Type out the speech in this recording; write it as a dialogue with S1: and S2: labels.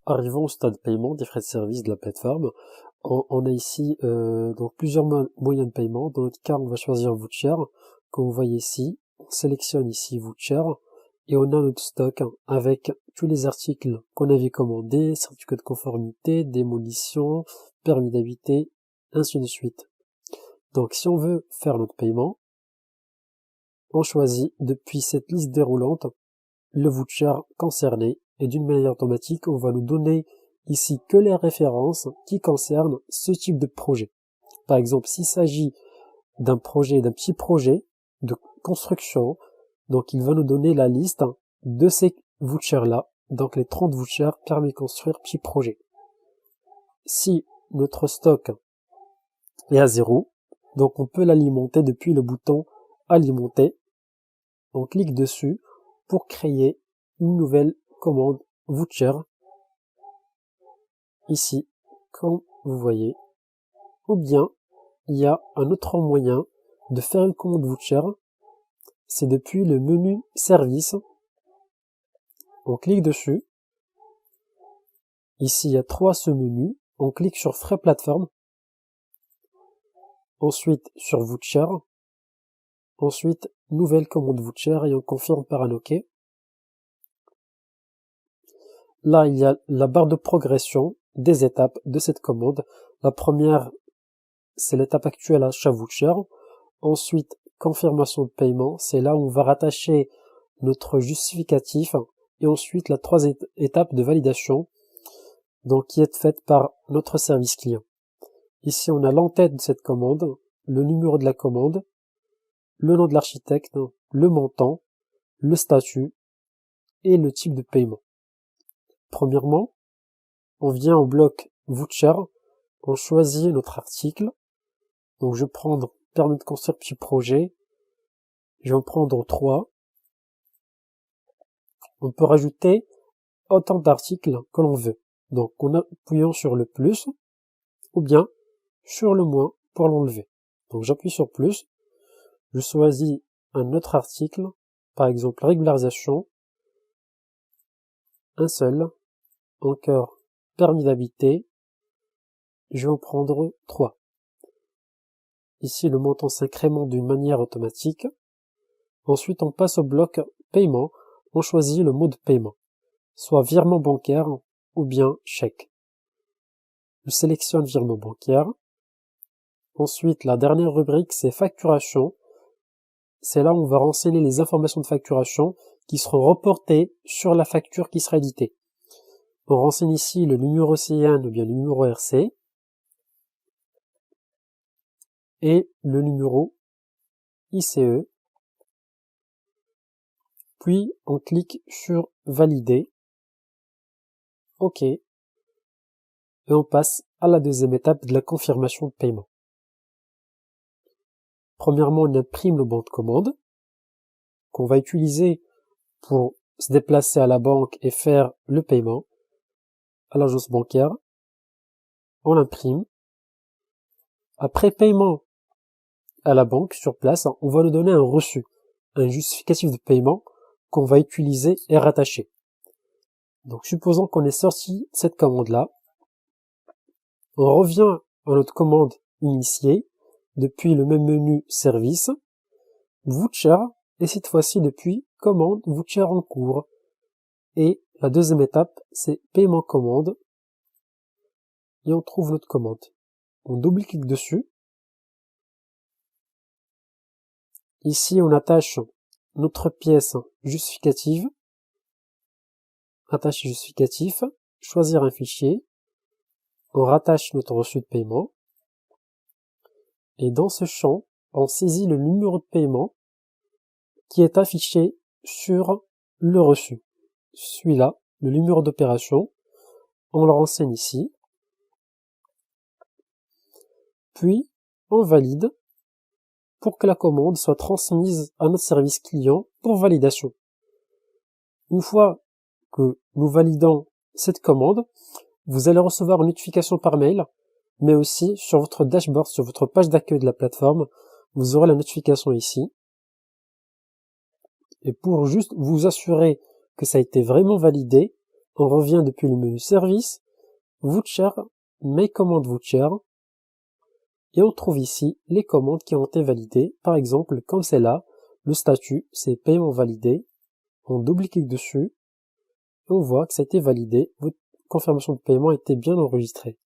S1: Arrivons au stade paiement des frais de service de la plateforme. On a ici donc plusieurs moyens de paiement. Dans notre cas, on va choisir Voucher. Comme vous voyez ici, on sélectionne ici Voucher et on a notre stock avec tous les articles qu'on avait commandés, certificat de conformité, démolition, permis d'habiter, ainsi de suite. Donc si on veut faire notre paiement, on choisit depuis cette liste déroulante le voucher concerné et d'une manière automatique, on va nous donner ici que les références qui concernent ce type de projet. Par exemple, s'il s'agit d'un petit projet de construction, donc il va nous donner la liste de ces vouchers-là, donc les 30 vouchers permis de construire petit projet. Si notre stock est à 0, donc on peut l'alimenter depuis le bouton alimenter. On clique dessus pour créer une nouvelle commande voucher ici, comme vous voyez. Ou bien, il y a un autre moyen de faire une commande voucher, c'est depuis le menu service. On clique dessus. Ici, il y a 3 sous-menus. On clique sur frais plateforme. Ensuite, sur voucher. Ensuite, nouvelle commande voucher et on confirme par un OK. Là, il y a la barre de progression des étapes de cette commande. La première, c'est l'étape actuelle achat voucher. Ensuite, confirmation de paiement. C'est là où on va rattacher notre justificatif. Et ensuite, la troisième étape de validation, donc qui est faite par notre service client. Ici, on a l'entête de cette commande, le numéro de la commande, le nom de l'architecte, le montant, le statut et le type de paiement. Premièrement, on vient au bloc voucher, on choisit notre article. Donc je vais prendre permis de construire petit projet. Je vais en prendre 3. On peut rajouter autant d'articles que l'on veut. Donc en appuyant sur le plus ou bien sur le moins pour l'enlever. Donc j'appuie sur plus. Je choisis un autre article, par exemple régularisation, un seul, encore permis d'habiter, je vais en prendre 3. Ici le montant s'incrémente d'une manière automatique. Ensuite on passe au bloc paiement, on choisit le mode paiement, soit virement bancaire ou bien chèque. Je sélectionne virement bancaire. Ensuite la dernière rubrique c'est facturation. C'est là où on va renseigner les informations de facturation qui seront reportées sur la facture qui sera éditée. On renseigne ici le numéro CIN ou bien le numéro RC et le numéro ICE. Puis on clique sur valider. OK. Et on passe à la deuxième étape de la confirmation de paiement. Premièrement, on imprime le bon de commande qu'on va utiliser pour se déplacer à la banque et faire le paiement à l'agence bancaire. On l'imprime. Après paiement à la banque sur place, on va nous donner un reçu, un justificatif de paiement qu'on va utiliser et rattacher. Donc supposons qu'on ait sorti cette commande-là. On revient à notre commande initiée depuis le même menu service, voucher, et cette fois-ci depuis commande voucher en cours. Et la deuxième étape, c'est paiement commande. Et on trouve notre commande. On double-clique dessus. Ici, on attache notre pièce justificative. Attacher justificatif. Choisir un fichier. On rattache notre reçu de paiement. Et dans ce champ, on saisit le numéro de paiement qui est affiché sur le reçu. Celui-là, le numéro d'opération. On le renseigne ici. Puis, on valide pour que la commande soit transmise à notre service client pour validation. Une fois que nous validons cette commande, vous allez recevoir une notification par mail, mais aussi sur votre dashboard, sur votre page d'accueil de la plateforme, vous aurez la notification ici. Et pour juste vous assurer que ça a été vraiment validé, On revient depuis le menu Service, Voucher, Mes commandes Voucher, et on trouve ici les commandes qui ont été validées. Par exemple, comme celle-là, le statut, c'est paiement validé. On double-clique dessus, et on voit que ça a été validé. Votre confirmation de paiement a été bien enregistrée.